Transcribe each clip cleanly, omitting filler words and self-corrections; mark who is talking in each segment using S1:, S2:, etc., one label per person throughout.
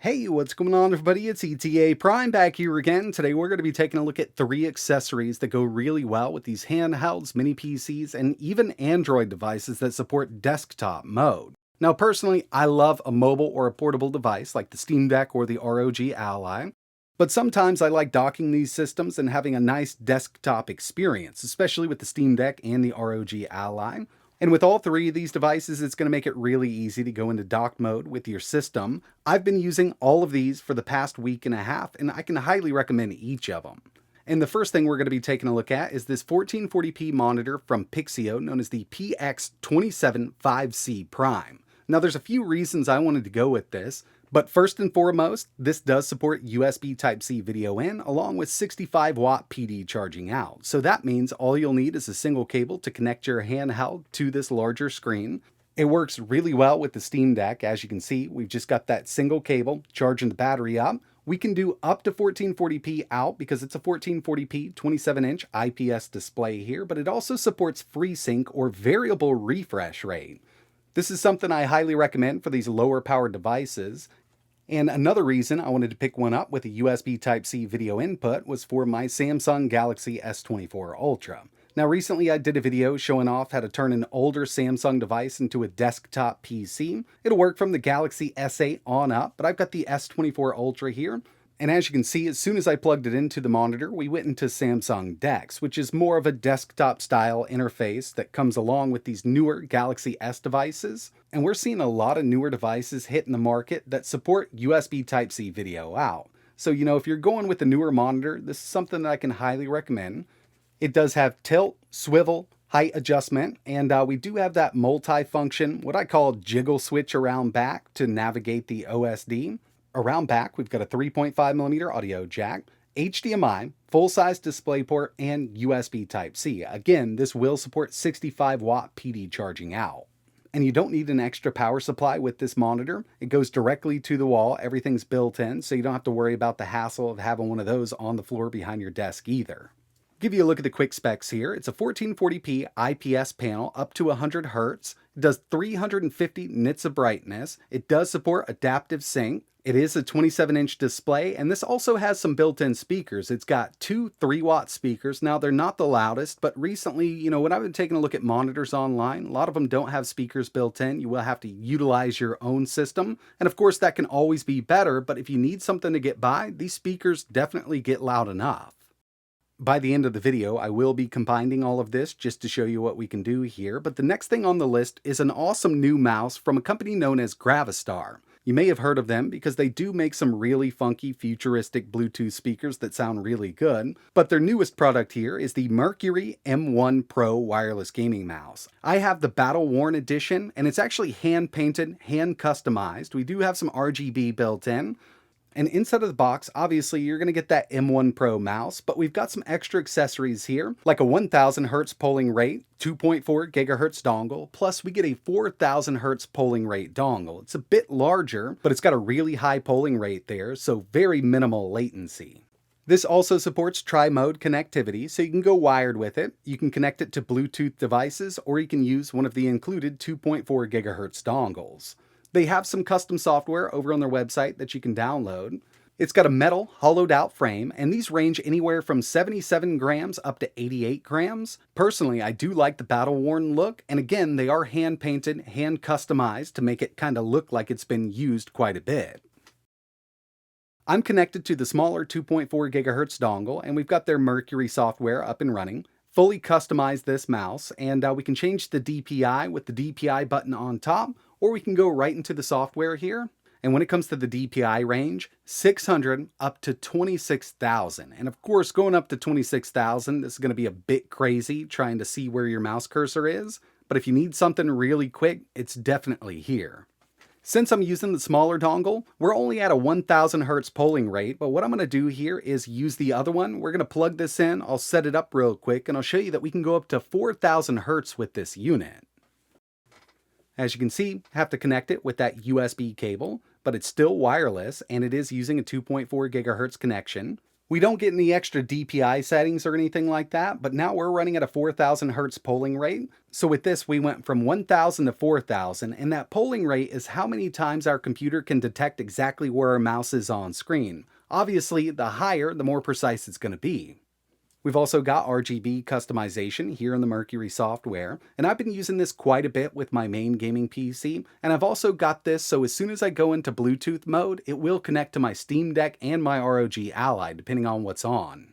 S1: Hey, what's going on everybody? It's ETAPRIME back here again. Today we're going to be taking a look at 3 accessories that go really well with these handhelds, mini PCs, and even Android devices that support desktop mode. Now personally, I love a mobile or a portable device like the Steam Deck or the ROG Ally, but sometimes I like docking these systems and having a nice desktop experience, especially with the Steam Deck and the ROG Ally. And with all 3 of these devices, it's going to make it really easy to go into dock mode with your system. I've been using all of these for the past week and a half, and I can highly recommend each of them. And the first thing we're going to be taking a look at is this 1440p monitor from PIXIO, known as the PX27 5C Prime. Now there's a few reasons I wanted to go with this, but first and foremost, this does support USB Type-C video in, along with 65-watt PD charging out. So that means all you'll need is a single cable to connect your handheld to this larger screen. It works really well with the Steam Deck. As you can see, we've just got that single cable charging the battery up. We can do up to 1440p out because it's a 1440p 27-inch IPS display here, but it also supports FreeSync or variable refresh rate. This is something I highly recommend for these lower powered devices. And another reason I wanted to pick one up with a USB Type-C video input was for my Samsung Galaxy S24 Ultra. Now recently I did a video showing off how to turn an older Samsung device into a desktop PC. It'll work from the Galaxy S8 on up, but I've got the S24 Ultra here. And as you can see, as soon as I plugged it into the monitor, we went into Samsung DeX, which is more of a desktop style interface that comes along with these newer Galaxy S devices. And we're seeing a lot of newer devices hitting the market that support USB Type-C video out. So, if you're going with a newer monitor, this is something that I can highly recommend. It does have tilt, swivel, height adjustment, and we do have that multi-function, what I call jiggle switch around back to navigate the OSD. Around back, we've got a 3.5mm audio jack, HDMI, full-size DisplayPort, and USB Type-C. Again, this will support 65-watt PD charging out. And you don't need an extra power supply with this monitor. It goes directly to the wall. Everything's built in, so you don't have to worry about the hassle of having one of those on the floor behind your desk either. Give you a look at the quick specs here. It's a 1440p IPS panel up to 100 Hz. It does 350 nits of brightness. It does support adaptive sync. It is a 27-inch display, and this also has some built-in speakers. It's got 2 3-watt speakers. Now, they're not the loudest, but recently, when I've been taking a look at monitors online, a lot of them don't have speakers built in. You will have to utilize your own system, and of course, that can always be better, but if you need something to get by, these speakers definitely get loud enough. By the end of the video, I will be combining all of this just to show you what we can do here, but the next thing on the list is an awesome new mouse from a company known as Gravastar. You may have heard of them because they do make some really funky futuristic Bluetooth speakers that sound really good, but their newest product here is the Mercury M1 Pro wireless gaming mouse. I have the Battle Worn edition, and it's actually hand painted, hand customized. We do have some RGB built in. And inside of the box, obviously, you're going to get that M1 Pro mouse, but we've got some extra accessories here, like a 1000 Hz polling rate, 2.4 GHz dongle, plus we get a 4000 Hz polling rate dongle. It's a bit larger, but it's got a really high polling rate there, so very minimal latency. This also supports tri-mode connectivity, so you can go wired with it. You can connect it to Bluetooth devices, or you can use one of the included 2.4 GHz dongles. They have some custom software over on their website that you can download. It's got a metal, hollowed out frame, and these range anywhere from 77 grams up to 88 grams. Personally, I do like the battle worn look, and again, they are hand painted, hand customized to make it kind of look like it's been used quite a bit. I'm connected to the smaller 2.4 GHz dongle, and we've got their Mercury software up and running. Fully customized this mouse, and we can change the DPI with the DPI button on top, or we can go right into the software here. And when it comes to the DPI range, 600 up to 26,000. And of course, going up to 26,000, this is going to be a bit crazy trying to see where your mouse cursor is. But if you need something really quick, it's definitely here. Since I'm using the smaller dongle, we're only at a 1000 Hz polling rate, but what I'm going to do here is use the other one. We're going to plug this in, I'll set it up real quick, and I'll show you that we can go up to 4000 Hz with this unit. As you can see, I have to connect it with that USB cable, but it's still wireless, and it is using a 2.4 GHz connection. We don't get any extra DPI settings or anything like that, but now we're running at a 4000 Hertz polling rate. So with this, we went from 1000 to 4000, and that polling rate is how many times our computer can detect exactly where our mouse is on screen. Obviously, the higher, the more precise it's going to be. We've also got RGB customization here in the Mercury software, and I've been using this quite a bit with my main gaming PC, and I've also got this so as soon as I go into Bluetooth mode, it will connect to my Steam Deck and my ROG Ally, depending on what's on.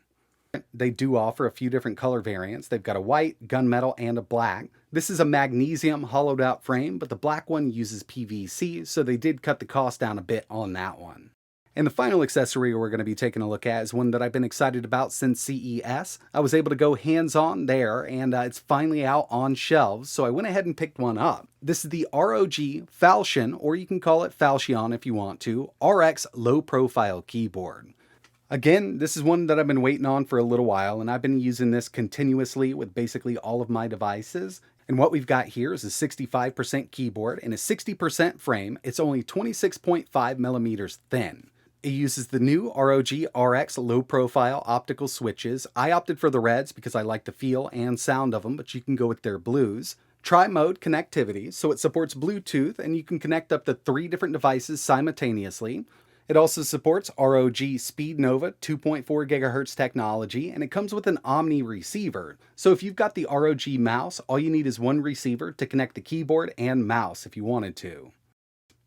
S1: They do offer a few different color variants. They've got a white, gunmetal, and a black. This is a magnesium hollowed out frame, but the black one uses PVC, so they did cut the cost down a bit on that one. And the final accessory we're going to be taking a look at is one that I've been excited about since CES. I was able to go hands-on there, and it's finally out on shelves, so I went ahead and picked one up. This is the ROG Falchion, or you can call it Falchion if you want to, RX low-profile keyboard. Again, this is one that I've been waiting on for a little while, and I've been using this continuously with basically all of my devices. And what we've got here is a 65% keyboard and a 60% frame. It's only 26.5 millimeters thin. It uses the new ROG RX low-profile optical switches. I opted for the reds because I like the feel and sound of them, but you can go with their blues. Tri-mode connectivity, so it supports Bluetooth, and you can connect up to 3 different devices simultaneously. It also supports ROG Speed Nova 2.4 GHz technology, and it comes with an Omni receiver. So if you've got the ROG mouse, all you need is one receiver to connect the keyboard and mouse if you wanted to.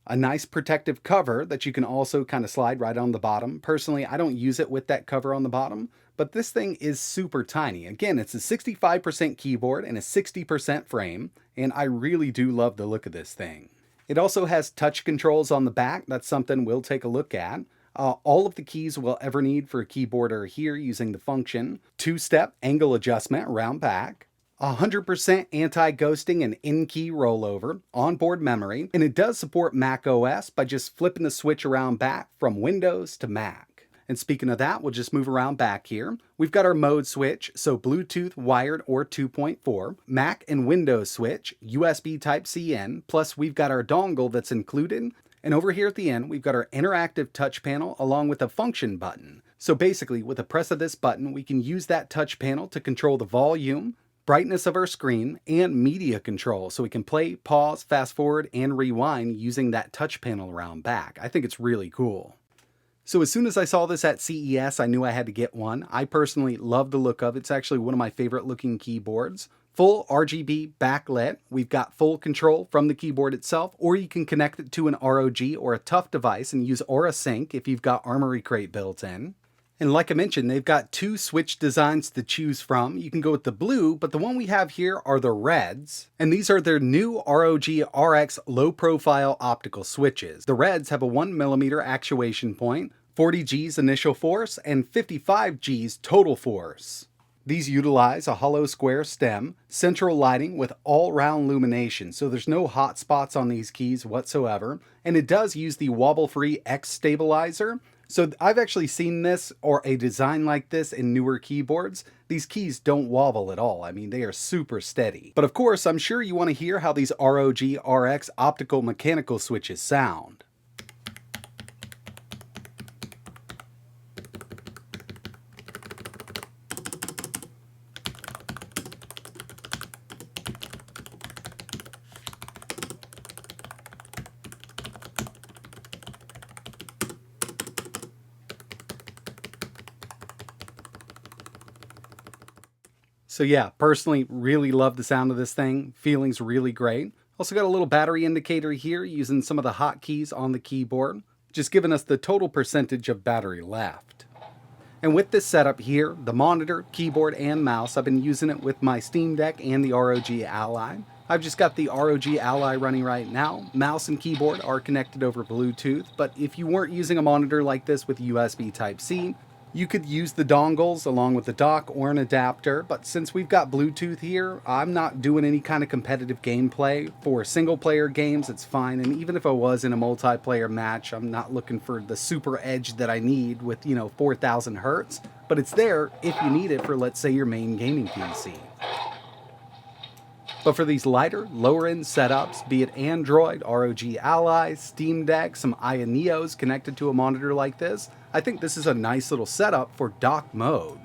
S1: A nice protective cover that you can also kind of slide right on the bottom. Personally, I don't use it with that cover on the bottom, but this thing is super tiny. Again, it's a 65% keyboard and a 60% frame, and I really do love the look of this thing. It also has touch controls on the back. That's something we'll take a look at. All of the keys we'll ever need for a keyboard are here using the function. 2-step angle adjustment around back. 100% anti-ghosting and in-key rollover, onboard memory, and it does support Mac OS by just flipping the switch around back from Windows to Mac. And speaking of that, we'll just move around back here. We've got our mode switch, so Bluetooth, wired, or 2.4, Mac and Windows switch, USB Type-C in, plus we've got our dongle that's included, and over here at the end, we've got our interactive touch panel along with a function button. So basically, with a press of this button, we can use that touch panel to control the volume, brightness of our screen, and media control, so we can play, pause, fast forward, and rewind using that touch panel around back. I think it's really cool. So as soon as I saw this at CES, I knew I had to get one. I personally love the look of it. It's actually one of my favorite looking keyboards. Full RGB backlit. We've got full control from the keyboard itself, or you can connect it to an ROG or a TUF device and use Aura Sync if you've got Armoury Crate built in. And like I mentioned, they've got 2 switch designs to choose from. You can go with the blue, but the one we have here are the reds. And these are their new ROG RX low-profile optical switches. The reds have a 1mm actuation point, 40 Gs initial force, and 55 Gs total force. These utilize a hollow square stem, central lighting with all-round illumination, so there's no hot spots on these keys whatsoever. And it does use the wobble-free X stabilizer. So I've actually seen this or a design like this in newer keyboards. These keys don't wobble at all. I mean, they are super steady. But of course, I'm sure you want to hear how these ROG RX optical mechanical switches sound. So yeah, personally really love the sound of this thing. Feeling's really great. Also got a little battery indicator here using some of the hotkeys on the keyboard, just giving us the total percentage of battery left. And with this setup here, the monitor, keyboard, and mouse, I've been using it with my Steam Deck and the ROG Ally. I've just got the ROG Ally running right now. Mouse and keyboard are connected over Bluetooth, but if you weren't using a monitor like this with USB Type-C, you could use the dongles along with the dock or an adapter, but since we've got Bluetooth here, I'm not doing any kind of competitive gameplay. For single player games, it's fine, and even if I was in a multiplayer match, I'm not looking for the super edge that I need with, 4000 Hertz, but it's there if you need it for, let's say, your main gaming PC. But for these lighter, lower-end setups, be it Android, ROG Ally, Steam Deck, some AYANeos connected to a monitor like this, I think this is a nice little setup for dock mode.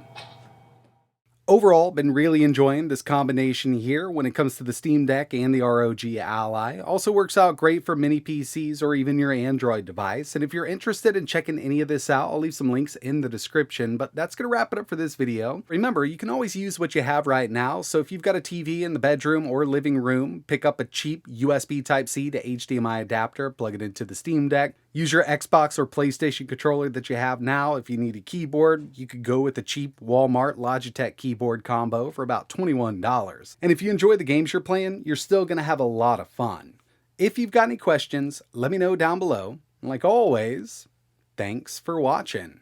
S1: Overall, been really enjoying this combination here when it comes to the Steam Deck and the ROG Ally. Also works out great for mini PCs or even your Android device. And if you're interested in checking any of this out, I'll leave some links in the description. But that's going to wrap it up for this video. Remember, you can always use what you have right now. So if you've got a TV in the bedroom or living room, pick up a cheap USB Type-C to HDMI adapter, plug it into the Steam Deck. Use your Xbox or PlayStation controller that you have now. If you need a keyboard, you could go with the cheap Walmart Logitech keyboard combo for about $21. And if you enjoy the games you're playing, you're still going to have a lot of fun. If you've got any questions, let me know down below. And like always, thanks for watching.